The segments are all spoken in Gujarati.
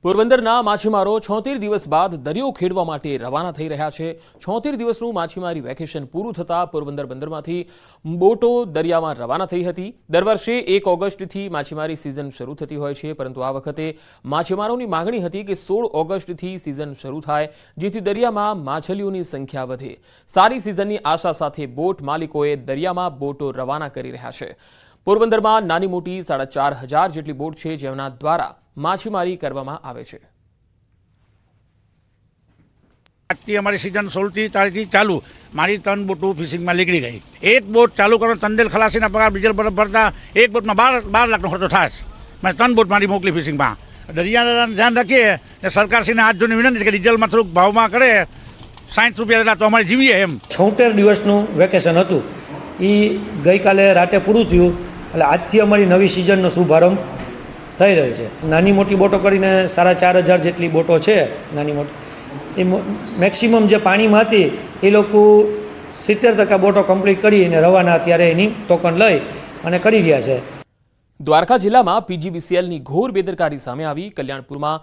પોરબંદરના માછીમારો 76 દિવસ બાદ દરિયો ખેડવા માટે રવાના થઈ રહ્યા છે। 76 દિવસનું માછીમારી વેકેશન પૂરું થતાં પોરબંદર બંદરમાંથી બોટો દરિયામાં રવાના થઈ હતી। દર વર્ષે 1 ઓગસ્ટથી માછીમારી સિઝન શરૂ થતી હોય છે, પરંતુ આ વખતે માછીમારોની માંગણી હતી કે 16 ઓગસ્ટથી સિઝન શરૂ થાય, જેથી દરિયામાં માછલીઓની સંખ્યા વધે। સારી સિઝનની આશા સાથે બોટ માલિકોએ દરિયામાં બોટો રવાના કરી રહ્યા છે। પોરબંદરમાં નાની મોટી 4500 જેટલી બોટ છે, જેના દ્વારા માછીમારી કરવામાં આવે છે। આજથી અમારી સિઝન 16 તારીખથી ચાલુ। મારી 3 બોટો ફિશિંગમાં નીકળી ગઈ। એક બોટ ચાલુ કરો તંદેલ ખલાસીના પગાર ડીઝલ બરફ ભરતા એક બોટમાં 12 લાખનો ખર્ચો થાય। મેં 3 બોટ મારી મોકલી ફિશિંગમાં। દરિયાના ધ્યાન રાખીએ ને સરકારશ્રીને હાથ જોઈને વિનંતી કે ડીઝલમાં થોડુંક ભાવમાં કરે। 60 રૂપિયા એટલા તો અમારે જીવીએ એમ। 76 દિવસનું વેકેશન હતું, એ ગઈકાલે રાતે પૂરું થયું, એટલે આજથી અમારી નવી સિઝનનો શુભારંભ થઈ રહેલ છે। નાની મોટી બોટો કરીને 4500 જેટલી બોટો છે। નાની મોટી એ મેક્સિમમ જે પાણીમાં હતી એ લોકો 70% બોટો કમ્પ્લીટ કરીને રવાના અત્યારે એની ટોકન લઈ અને કરી રહ્યા છે। દ્વારકા જિલ્લામાં પીજીવીસીએલની ઘોર બેદરકારી સામે આવી। કલ્યાણપુરમાં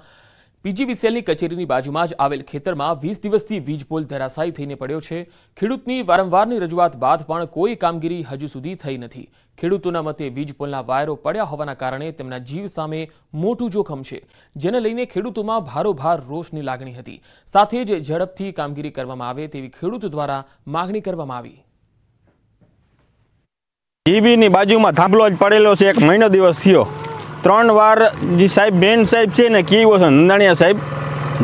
પીજીવીસીએલની કચેરીની બાજુમાં જ આવેલ ખેતરમાં 20 દિવસથી વીજ પોલ ધરાશાયી થઈને પડ્યો છે। ખેડૂતની વારંવારની રજૂઆત બાદ પણ કોઈ કામગીરી હજુ સુધી થઈ નથી। ખેડૂતોના મતે વીજ પોલના વાયરો પડ્યા હોવાના કારણે તેમના જીવ સામે મોટું જોખમ છે, જેને લઈને ખેડૂતોમાં ભારોભાર રોષની લાગણી હતી। સાથે જ ઝડપથી કામગીરી કરવામાં આવે તેવી ખેડૂત દ્વારા માગણી કરવામાં આવી। જીબીની બાજુમાં થાંભલો જ પડેલો છે। 1 મહિનો દિવસ થયો। 3 વાર જે સાહેબ બેન સાહેબ છે ને કીવો છે નંદાણીયા સાહેબ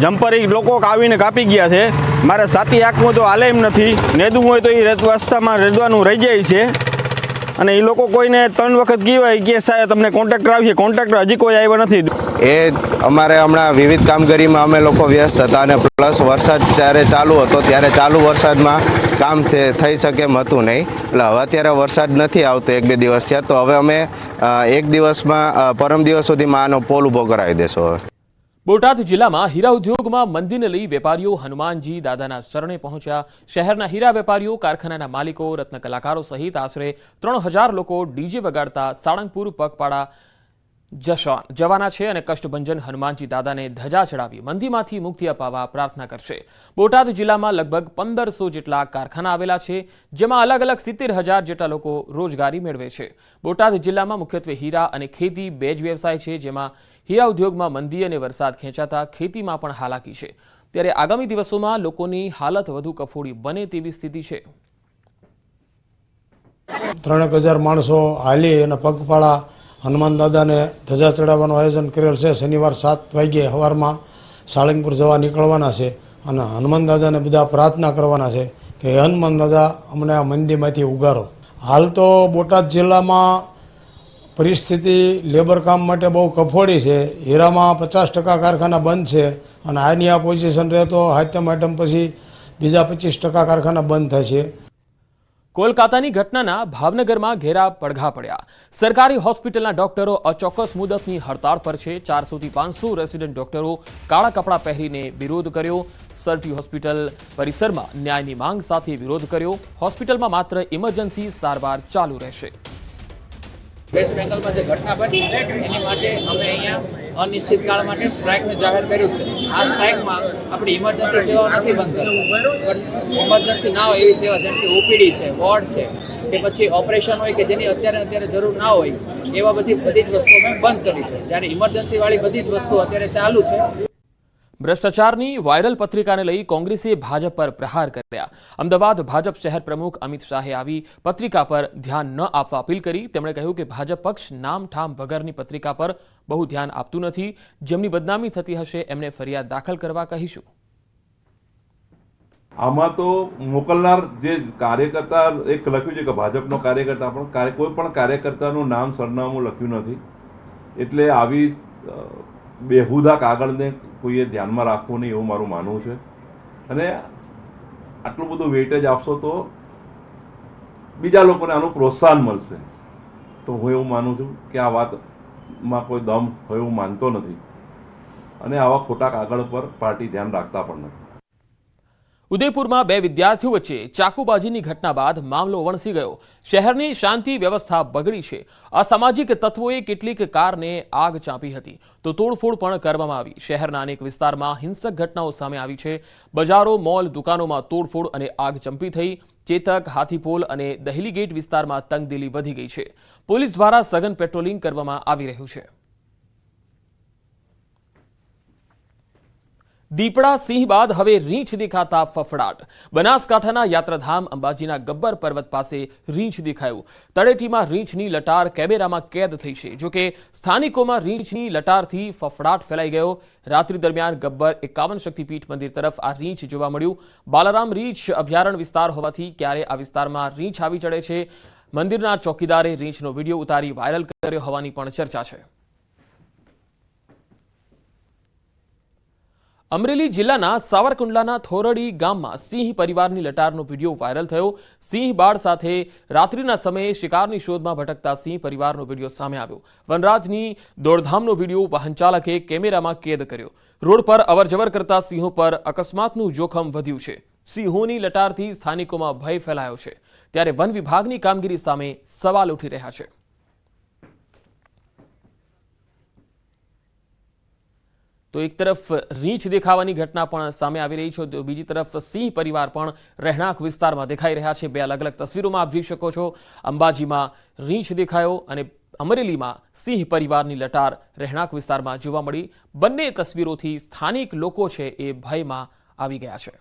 જમ્પરી લોકો આવીને કાપી ગયા છે। મારે સાથી આંખમાં તો હાલે એમ નથી, નેદવું હોય તો એ રસ્તામાં રેદવાનું રહી જાય છે। અને એ લોકો કોઈને 3 વખત કહેવાય કે સાહેબ તમને કોન્ટ્રાક્ટર આવીએ, કોન્ટ્રાક્ટર હજી કોઈ આવ્યો નથી। એ અમારે હમણાં વિવિધ કામગીરીમાં અમે લોકો વ્યસ્ત હતા અને પ્લસ વરસાદ જ્યારે ચાલુ હતો ત્યારે ચાલુ વરસાદમાં કામ થઈ શકે એમ હતું નહીં। એટલે હવે અત્યારે વરસાદ નથી આવતો 1-2 દિવસ થયા, તો હવે અમે 1 દિવસમાં પરમ દિવસ સુધીમાં આનો પોલ ઊભો કરાવી દેશો। હવે બોટાદ જિલ્લામાં હીરા ઉદ્યોગમાં મંદીને લઈ વેપારીઓ હનુમાનજી દાદાના શરણે પહોંચ્યા। શહેરના હીરા વેપારીઓ, કારખાનાના માલિકો, રત્ન કલાકારો સહિત આશરે 3000 લોકો ડીજે વગાડતા સાળંગપુર પગપાળા જવાના છે અને કષ્ટભંજન હનુમાનજી દાદાને ધજા ચડાવી મંદીમાંથી મુક્તિ અપાવવા પ્રાર્થના કરશે। બોટાદ જિલ્લામાં લગભગ 1500 જેટલા કારખાના આવેલા છે, જેમાં અલગ અલગ 70,000 જેટલા લોકો રોજગારી મેળવે છે। બોટાદ જિલ્લામાં મુખ્યત્વે હીરા અને ખેતી 2 જ વ્યવસાય છે, જેમાં હીરા ઉદ્યોગમાં મંદી અને વરસાદ ખેંચાતા ખેતીમાં પણ હાલાકી છે। ત્યારે આગામી દિવસોમાં લોકોની હાલત વધુ કફોડી બને તેવી સ્થિતિ છે। 3000 માણસો હાલી અને પગપાળા હનુમાન દાદાને ધજા ચડાવવાનું આયોજન કરેલ છે। શનિવાર 7 વાગ્યે સવારમાં સાળંગપુર જવા નીકળવાના છે અને હનુમાન દાદાને બધા પ્રાર્થના કરવાના છે કે હનુમાન દાદા અમને આ મંદીમાંથી ઉગારો। હાલ તો બોટાદ જિલ્લામાં પરિસ્થિતિ લેબર કામ માટે બહુ કફોડી છે। હીરામાં 50% કારખાના બંધ છે અને આની આ પોઝિશન રહે તો હાથમ આઈટમ પછી બીજા 25% કારખાના બંધ થશે। કોલકાતાની ઘટનાના ભાવનગરમાં ઘેરા પડઘા પડ્યા। સરકારી હોસ્પિટલના ડોક્ટરો અચોક્કસ મુદતની હડતાળ પર છે। 400 થી 500 રેસિડેન્ટ ડોક્ટરો કાળા કપડાં પહેરીને વિરોધ કર્યો। સરટી હોસ્પિટલ પરિસરમાં ન્યાયની માંગ સાથે વિરોધ કર્યો। હોસ્પિટલમાં માત્ર ઇમરજન્સી સારવાર ચાલુ રહેશે। વેસ્ટ બેંગલમાં જે ઘટના બની એની માટે અમે અહીંયા અનિશ્ચિત કાળ માટે સ્ટ્રાઇકને જાહેર કર્યું છે। આ સ્ટ્રાઇકમાં આપણી ઇમરજન્સી સેવાઓ નથી બંધ કરવી, પણ ઇમરજન્સી ના હોય એવી સેવા જેમ કે ઓપીડી છે, વોર્ડ છે, કે પછી ઓપરેશન હોય કે જેની અત્યારે જરૂર ના હોય એવા બધી જ વસ્તુઓ અમે બંધ કરી છે, જ્યારે ઇમરજન્સીવાળી બધી જ વસ્તુઓ અત્યારે ચાલુ છે। ભ્રષ્ટાચારની વાયરલ પત્રિકાને લઈ કોંગ્રેસે ભાજપ પર પ્રહાર કર્યા। અમદાવાદ ભાજપ શહેર પ્રમુખ અમિત શાહે આવી પત્રિકા પર ધ્યાન ન આપવા અપીલ કરી। તેમણે કહ્યું કે ભાજપ પક્ષ નામ ઠામ વગરની પત્રિકા પર બહુ ધ્યાન આપતું નથી। જેમની બદનામી થતી હશે એમને ફરિયાદ દાખલ કરવા કહીશું। આમાં તો મોકલનાર જે કાર્યકર્તા એક લખ્યું છે કે ભાજપનો કાર્યકર્તા, પણ કોઈ પણ કાર્યકર્તાનું નામ સરનામું લખ્યું નથી, એટલે આવી બેહુદા કાગળને કોઈએ ધ્યાનમાં રાખવું નહીં એવું મારું માનવું છે। અને આટલું બધું વેઇટેજ આપશો તો બીજા લોકોને આનું પ્રોત્સાહન મળશે। તો હું એવું માનું છું કે આ વાતમાં કોઈ દમ હોય એવું માનતો નથી અને આવા ખોટા કાગળ પર પાર્ટી ધ્યાન રાખતા પણ નથી। ઉદયપુરમાં બે વિદ્યાર્થીઓ વચ્ચે ચાકુબાજીની ઘટના બાદ મામલો વણસી ગયો. શહેરની શાંતિ વ્યવસ્થા બગડી છે. અસામાજિક તત્વોએ કેટલીક કારને આગ ચાંપી હતી તો તોડફોડ પણ કરવામાં આવી. શહેરના અનેક વિસ્તારમાં હિંસક ઘટનાઓ સામે આવી છે. બજારો, મોલ, દુકાનોમાં તોડફોડ અને આગ ચંપી થઈ. ચેતક, હાથીપોલ અને દહેલી ગેટ વિસ્તારમાં તંગદિલી વધી ગઈ છે. પોલીસ દ્વારા સઘન પેટ્રોલિંગ કરવામાં આવી રહ્યું છે. દીપડા સિંહ બાદ હવે રીંછ દેખાતા ફફડાટ. બનાસકાંઠાના યાત્રાધામ અંબાજીના ગબ્બર પર્વત પાસે રીંછ દેખાયું. તળેટીમાં રીંછની લટાર કેમેરામાં કેદ થઈ છે. જોકે સ્થાનિકોમાં રીંછની લટારથી ફફડાટ ફેલાઈ ગયો. રાત્રિ દરમિયાન ગબ્બર 51 શક્તિપીઠ મંદિર તરફ આ રીંછ જોવા મળ્યું. બાલારામ રીંછ અભયારણ્ય વિસ્તાર હોવાથી ક્યારે આ વિસ્તારમાં રીંછ આવી ચડે છે. મંદિરના ચોકીદારે રીંછનો વિડીયો ઉતારી વાયરલ કર્યો હોવાની પણ ચર્ચા છે. અમરેલી જિલ્લાના સાવરકુંડલાના થોરડી ગામમાં સિંહ પરિવારની લટારનો વિડીયો વાયરલ થયો. સિંહ બાળ સાથે રાત્રિના સમયે શિકારની શોધમાં ભટકતા સિંહ પરિવારનો વિડીયો સામે આવ્યો. વનરાજની દોડધામનો વિડીયો વાહન ચાલકે કેમેરામાં કેદ કર્યો. રોડ પર અવરજવર કરતા સિંહો પર અકસ્માતનું જોખમ વધ્યું છે. સિંહોની લટારથી સ્થાનિકોમાં ભય ફેલાયો છે. ત્યારે વન વિભાગની કામગીરી સામે સવાલ ઉઠી રહ્યા છે. તો એક તરફ રીંછ દેખાવાની ઘટના પણ સામે આવી રહી છે, તો બીજી તરફ સિંહ પરિવાર પણ રહેણાંક વિસ્તારમાં દેખાઈ રહ્યા છે. બે અલગ અલગ તસવીરોમાં આપ જોઈ શકો છો. અંબાજીમાં રીંછ દેખાયો અને અમરેલીમાં સિંહ પરિવારની લટાર રહેણાંક વિસ્તારમાં જોવા મળી. બંને તસવીરોથી સ્થાનિક લોકો છે એ ભયમાં આવી ગયા છે.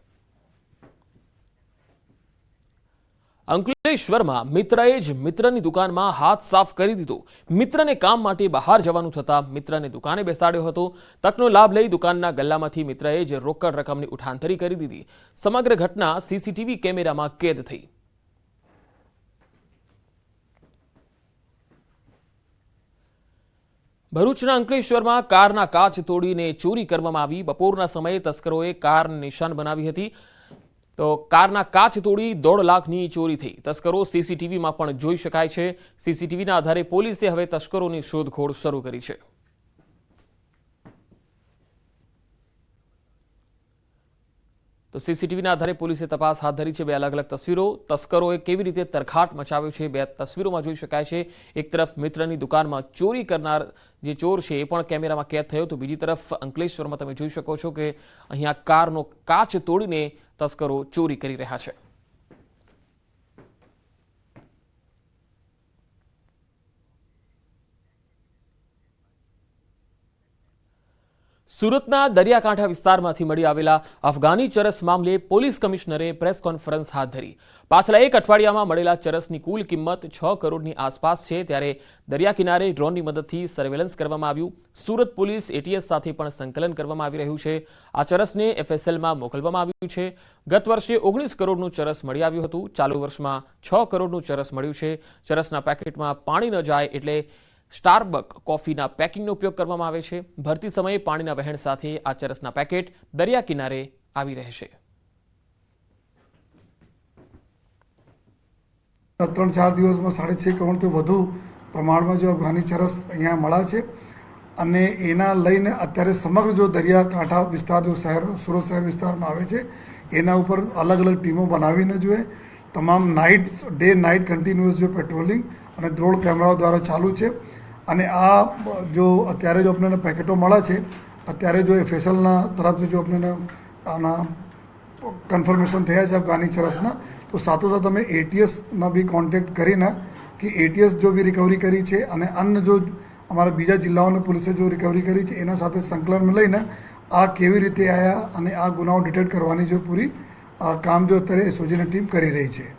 અંકલેશ્વરમાં મિત્રએ જ મિત્રની દુકાનમાં હાથ સાફ કરી દીધો. મિત્રને કામ માટે બહાર જવાનું થતાં મિત્રને દુકાને બેસાડ્યો હતો. તકનો લાભ લઈ દુકાનના ગલ્લામાંથી મિત્રએ જ રોકડ રકમની ઉઠાંતરી કરી દીધી. સમગ્ર ઘટના સીસીટીવી કેમેરામાં કેદ થઈ. ભરૂચના અંકલેશ્વરમાં કારના કાચ તોડીને ચોરી કરવામાં આવી. બપોરના સમયે તસ્કરોએ કાર નિશાન બનાવી હતી. તો કારના કાચ તોડી 1.5 લાખની ચોરી થઈ. તસ્કરો સીસીટીવીમાં પણ જોઈ શકાય છે. સીસીટીવીના આધારે પોલીસે હવે તસ્કરોની શોધખોળ શરૂ કરી છે. તો સીસીટીવીના આધારે પોલીસે તપાસ હાથ ધરી છે. બે અલગ અલગ તસવીરો, તસ્કરોએ કેવી રીતે તરખાટ મચાવ્યો છે બે તસવીરોમાં જોઈ શકાય છે. એક તરફ મિત્રની દુકાનમાં ચોરી કરનાર જે ચોર છે એ પણ કેમેરામાં કેદ થયો, તો બીજી તરફ અંકલેશ્વરમાં તમે જોઈ શકો છો કે અહીંયા કારનો કાચ તોડીને તસ્કરો ચોરી કરી રહ્યા છે. સુરતના દરિયાકાંઠા વિસ્તારમાંથી મળી આવેલા અફઘાની ચરસ મામલે પોલીસ કમિશનરે પ્રેસ કોન્ફરન્સ હાથ ધરી. પાછલા એક અઠવાડિયામાં મળેલા ચરસની કુલ કિંમત 6 કરોડની આસપાસ છે. ત્યારે દરિયા કિનારે ડ્રોનની મદદથી સર્વેલન્સ કરવામાં આવ્યું. સુરત પોલીસ એટીએસ સાથે પણ સંકલન કરવામાં આવી રહ્યું છે. આ ચરસને FSLમાં મોકલવામાં આવ્યું છે. ગત વર્ષે 19 કરોડનું ચરસ મળી આવ્યું હતું. ચાલુ વર્ષમાં 6 કરોડનું ચરસ મળ્યું છે. ચરસના પેકેટમાં પાણી ન જાય એટલે સ્ટારબક કોફીના પેકિંગનો ઉપયોગ કરવામાં આવે છે. ભરતી સમયે પાણીના વહેણ સાથે આ ચરસના પેકેટ દરિયા કિનારે આવી રહેશે. 3-4 દિવસમાં 6.5 કરોડથી વધુ પ્રમાણમાં જો અફઘાની ચરસ અહીંયા મળ્યા છે. અને એના લઈને અત્યારે સમગ્ર જો દરિયાકાંઠા વિસ્તાર જો શહેર સુરત શહેર વિસ્તારમાં આવે છે એના ઉપર અલગ અલગ ટીમો બનાવીને જોઈએ. તમામ ડે નાઇટ કન્ટિન્યુઅસ જો પેટ્રોલિંગ અને ડ્રોન કેમેરાઓ દ્વારા ચાલુ છે. અને આ જો અત્યારે જો આપણને પેકેટો મળ્યા છે, અત્યારે જો FSLના તરફથી જો આપણને આના કન્ફર્મેશન થયા છે અફઘાની ચરસના, તો સાથોસાથ અમે ATSમાં બી કોન્ટેક્ટ કરીને કે ATS જો બી રિકવરી કરી છે અને અન્ય જો અમારા બીજા જિલ્લાઓની પોલીસે જો રિકવરી કરી છે એના સાથે સંકલનમાં લઈને આ કેવી રીતે આવ્યા અને આ ગુનાઓ ડિટેક્ટ કરવાની જો પૂરી કામ જો અત્યારે SOGની ટીમ કરી રહી છે.